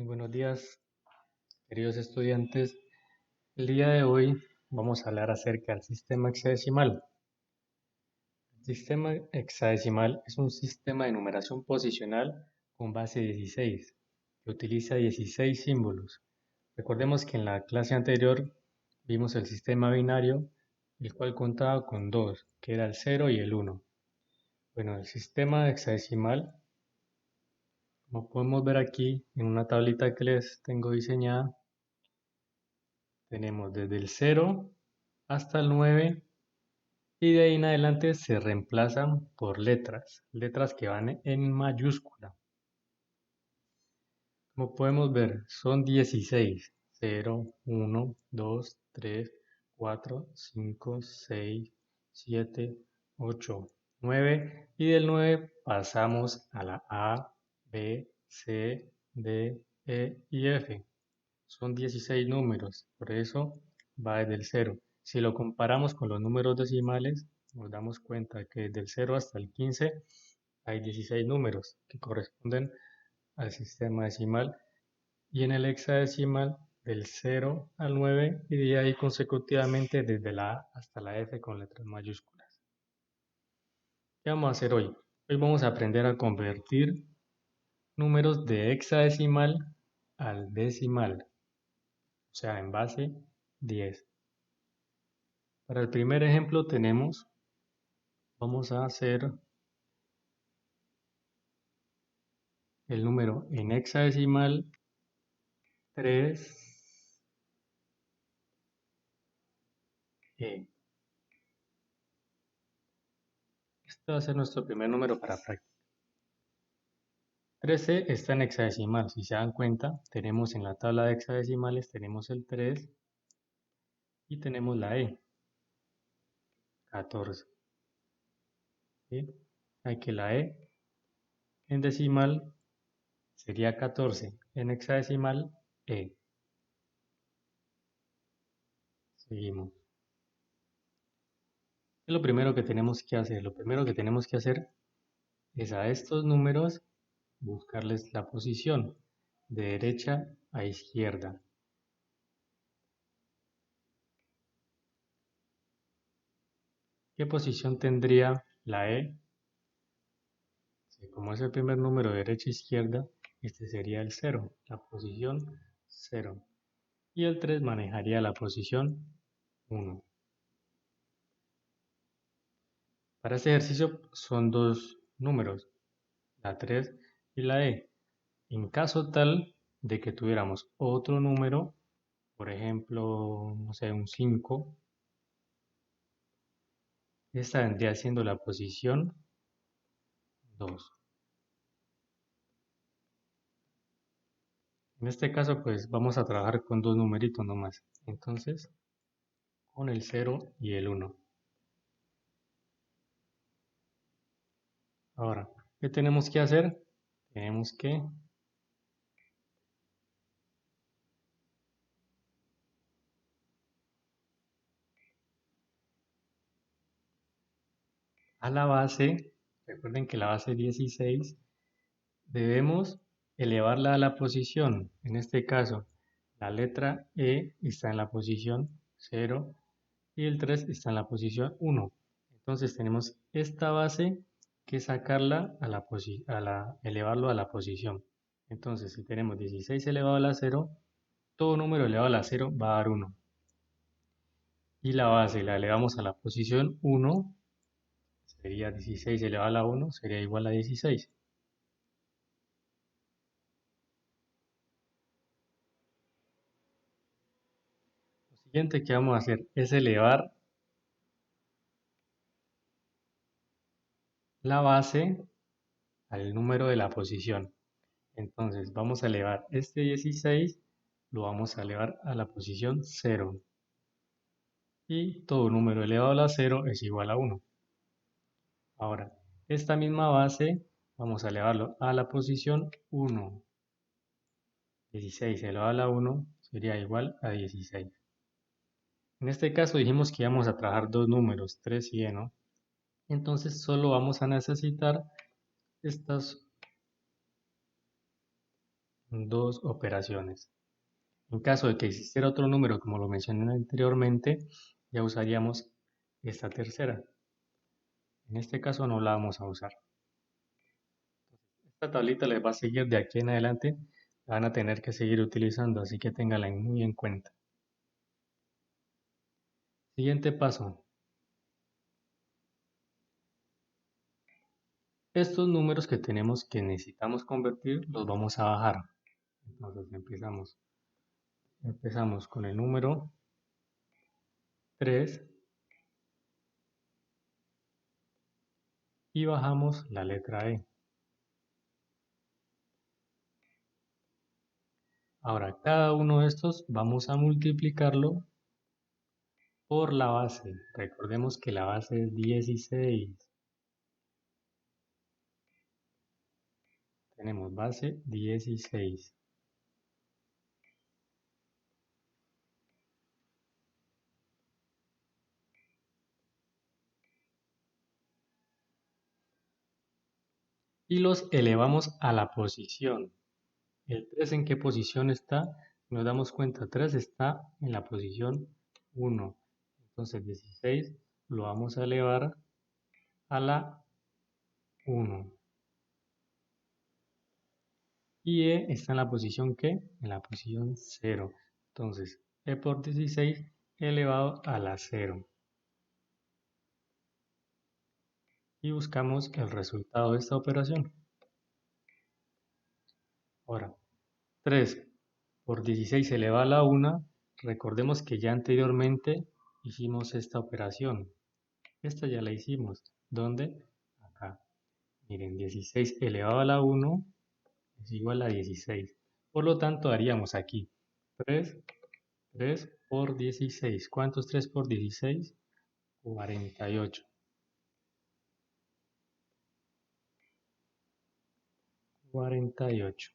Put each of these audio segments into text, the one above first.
Muy buenos días, queridos estudiantes. El día de hoy vamos a hablar acerca del sistema hexadecimal. El sistema hexadecimal es un sistema de numeración posicional con base 16, que utiliza 16 símbolos. Recordemos que en la clase anterior vimos el sistema binario, el cual contaba con dos, que era el 0 y el 1. Bueno, el sistema hexadecimal, como podemos ver aquí en una tablita que les tengo diseñada, tenemos desde el 0 hasta el 9 y de ahí en adelante se reemplazan por letras que van en mayúscula. Como podemos ver, son 16, 0, 1, 2, 3, 4, 5, 6, 7, 8, 9 y del 9 pasamos a la A, B, C, D, E y F. Son 16 números, por eso va desde el 0. Si lo comparamos con los números decimales, nos damos cuenta que desde el 0 hasta el 15 hay 16 números que corresponden al sistema decimal y en el hexadecimal del 0 al 9 y de ahí consecutivamente desde la A hasta la F con letras mayúsculas. ¿Qué vamos a hacer hoy? Hoy vamos a aprender a convertir números de hexadecimal al decimal, o sea, en base 10. Para el primer ejemplo vamos a hacer el número en hexadecimal 3E. Este va a ser nuestro primer número para práctica. 13 está en hexadecimal. Si se dan cuenta, tenemos en la tabla de hexadecimales, tenemos el 3 y tenemos la E, 14. ¿Sí? Hay que la E en decimal sería 14, en hexadecimal E. Seguimos. ¿Qué es lo primero que tenemos que hacer? Lo primero que tenemos que hacer es a estos números buscarles la posición de derecha a izquierda. ¿Qué posición tendría la E? Como es el primer número de derecha a izquierda, este sería el 0, la posición 0. Y el 3 manejaría la posición 1. Para este ejercicio son dos números, la 3 y la E. En caso tal de que tuviéramos otro número, por ejemplo, no sé, un 5, esta vendría siendo la posición 2. En este caso, pues vamos a trabajar con dos numeritos nomás. Entonces, con el 0 y el 1. Ahora, ¿qué tenemos que hacer? Tenemos que a la base, recuerden que la base es 16, debemos elevarla a la posición. En este caso, la letra E está en la posición 0 y el 3 está en la posición 1. Entonces tenemos esta base que sacarla elevarlo a la posición. Entonces, si tenemos 16 elevado a la 0, todo número elevado a la 0 va a dar 1. Y la base la elevamos a la posición 1, sería 16 elevado a la 1, sería igual a 16. Lo siguiente que vamos a hacer es elevar la base al número de la posición. Entonces vamos a elevar este 16, lo vamos a elevar a la posición 0. Y todo número elevado a la 0 es igual a 1. Ahora, esta misma base vamos a elevarlo a la posición 1. 16 elevado a la 1 sería igual a 16. En este caso dijimos que íbamos a trabajar dos números, 3 y E, ¿no? Entonces solo vamos a necesitar estas dos operaciones. En caso de que existiera otro número, como lo mencioné anteriormente, ya usaríamos esta tercera. En este caso no la vamos a usar. Esta tablita les va a seguir de aquí en adelante, la van a tener que seguir utilizando, así que ténganla muy en cuenta. Siguiente paso. Estos números que tenemos que necesitamos convertir los vamos a bajar. Entonces empezamos con el número 3 y bajamos la letra E. Ahora, cada uno de estos vamos a multiplicarlo por la base. Recordemos que la base es 16. Tenemos base 16. Y los elevamos a la posición. ¿El 3 en qué posición está? Nos damos cuenta, 3 está en la posición 1. Entonces 16 lo vamos a elevar a la 1. Y E está en la posición ¿qué? En la posición 0. Entonces E por 16 elevado a la 0. Y buscamos el resultado de esta operación. Ahora, 3 por 16 elevado a la 1. Recordemos que ya anteriormente hicimos esta operación. Esta ya la hicimos. ¿Dónde? Acá. Miren, 16 elevado a la 1 es igual a 16. Por lo tanto, haríamos aquí 3 por 16. ¿Cuántos 3 por 16? 48. 48.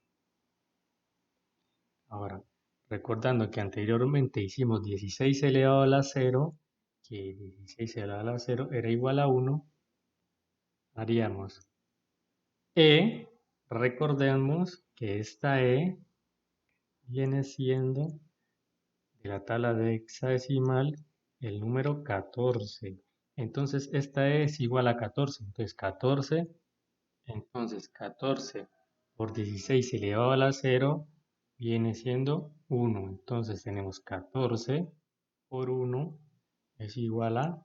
Ahora, recordando que anteriormente hicimos 16 elevado a la 0, que 16 elevado a la 0 era igual a 1, haríamos E, recordemos que esta E viene siendo de la tabla de hexadecimal el número 14. Entonces esta E es igual a 14. Entonces 14 por 16 elevado a la 0 viene siendo 1. Entonces tenemos 14 por 1 es igual a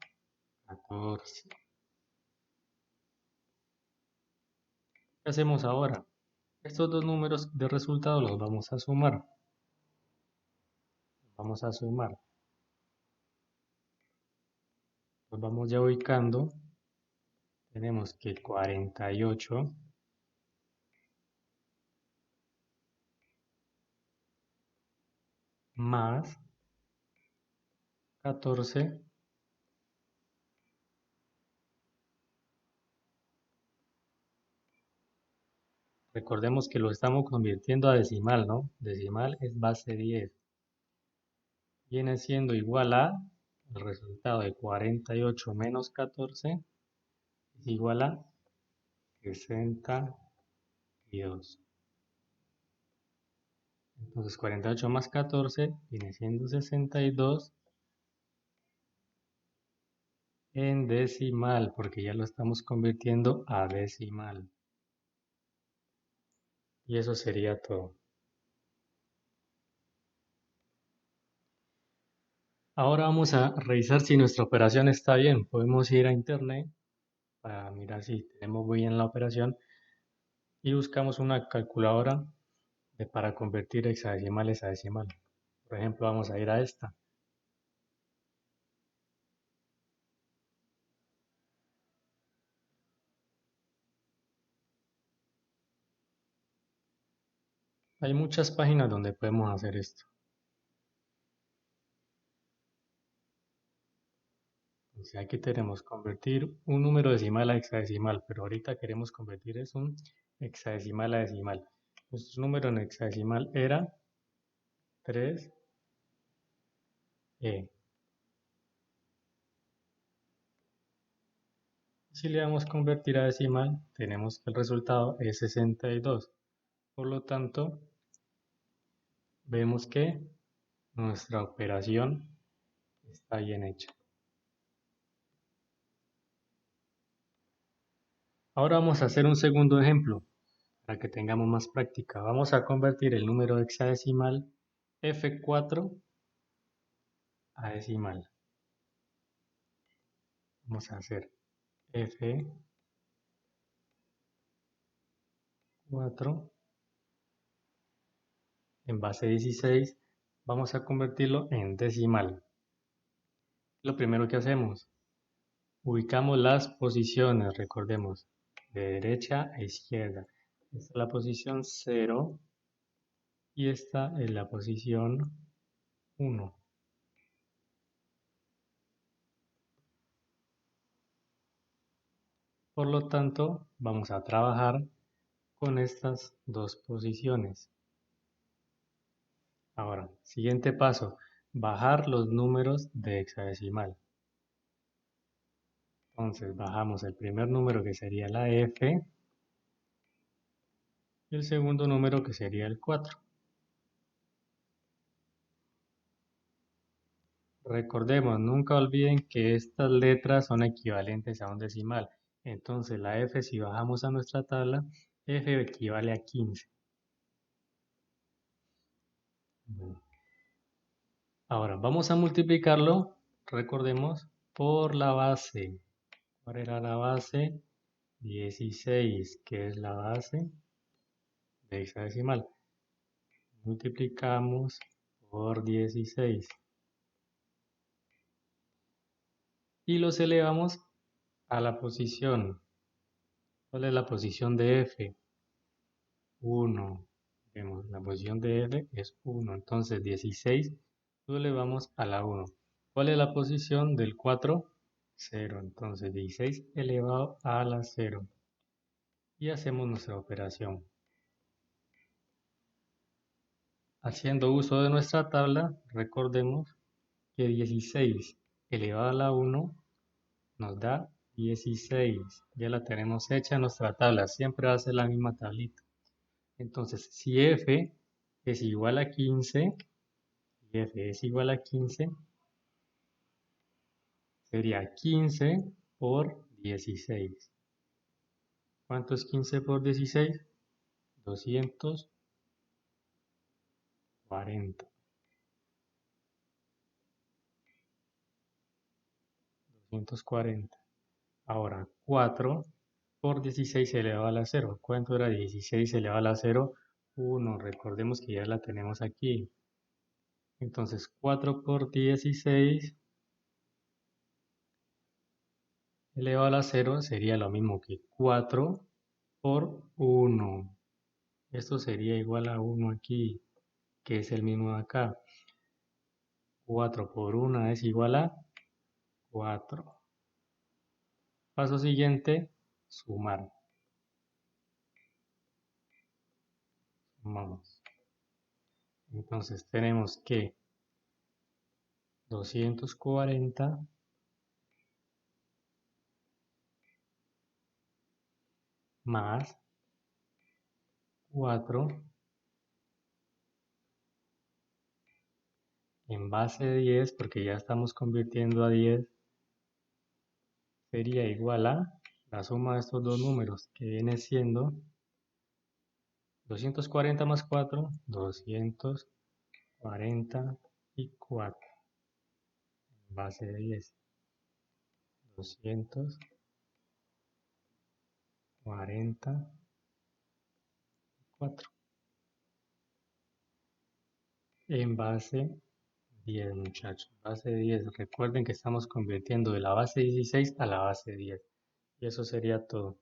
14. ¿Qué hacemos ahora? Estos dos números de resultado los vamos a sumar. Vamos a sumar. Los vamos ya ubicando. Tenemos que 48 más 14 recordemos que lo estamos convirtiendo a decimal, ¿no? Decimal es base 10. Viene siendo igual a el resultado de 48 menos 14 es igual a 62. Entonces 48 más 14 viene siendo 62 en decimal, porque ya lo estamos convirtiendo a decimal. Y eso sería todo. Ahora vamos a revisar si nuestra operación está bien. Podemos ir a internet para mirar si tenemos bien la operación y buscamos una calculadora para convertir hexadecimales a decimal. Por ejemplo, vamos a ir a esta. Hay muchas páginas donde podemos hacer esto. Entonces aquí tenemos convertir un número decimal a hexadecimal, pero ahorita queremos convertir es un hexadecimal a decimal. Nuestro número en hexadecimal era 3E. Si le damos convertir a decimal, tenemos que el resultado es 62. Por lo tanto, vemos que nuestra operación está bien hecha. Ahora vamos a hacer un segundo ejemplo para que tengamos más práctica. Vamos a convertir el número hexadecimal F4 a decimal. Vamos a hacer F4 en base 16. Vamos a convertirlo en decimal. Lo primero que hacemos, ubicamos las posiciones, recordemos, de derecha a izquierda. Esta es la posición 0 y esta es la posición 1. Por lo tanto, vamos a trabajar con estas dos posiciones. Ahora, siguiente paso, bajar los números de hexadecimal. Entonces bajamos el primer número que sería la F y el segundo número que sería el 4. Recordemos, nunca olviden que estas letras son equivalentes a un decimal. Entonces la F, si bajamos a nuestra tabla, F equivale a 15. Bueno, ahora vamos a multiplicarlo, recordemos, por la base. ¿Cuál era la base? 16, que es la base de hexadecimal. Multiplicamos por 16. Y los elevamos a la posición. ¿Cuál es la posición de F? 1. Vemos, la posición de F es 1. Entonces 16 lo elevamos a la 1. ¿Cuál es la posición del 4? 0. Entonces 16 elevado a la 0. Y hacemos nuestra operación. Haciendo uso de nuestra tabla, recordemos que 16 elevado a la 1 nos da 16. Ya la tenemos hecha en nuestra tabla. Siempre va a ser la misma tablita. Entonces, si f es igual a 15, y f es igual a 15, sería 15 por 16. ¿Cuánto es 15 por 16? 240. 240. Ahora, 4 por 16 elevado a la 0. ¿Cuánto era 16 elevado a la 0? 1. Recordemos que ya la tenemos aquí. Entonces, 4 por 16 elevado a la 0 sería lo mismo que 4 por 1. Esto sería igual a 1 aquí, que es el mismo de acá. 4 por 1 es igual a 4. Paso siguiente, sumar. Sumamos. Entonces tenemos que 240 más 4 en base de 10, porque ya estamos convirtiendo a 10, sería igual a la suma de estos dos números, que viene siendo 240 más 4, 244 en base de 10. 244 en base 10, muchachos. Base 10. Recuerden que estamos convirtiendo de la base 16 a la base 10. Y eso sería todo.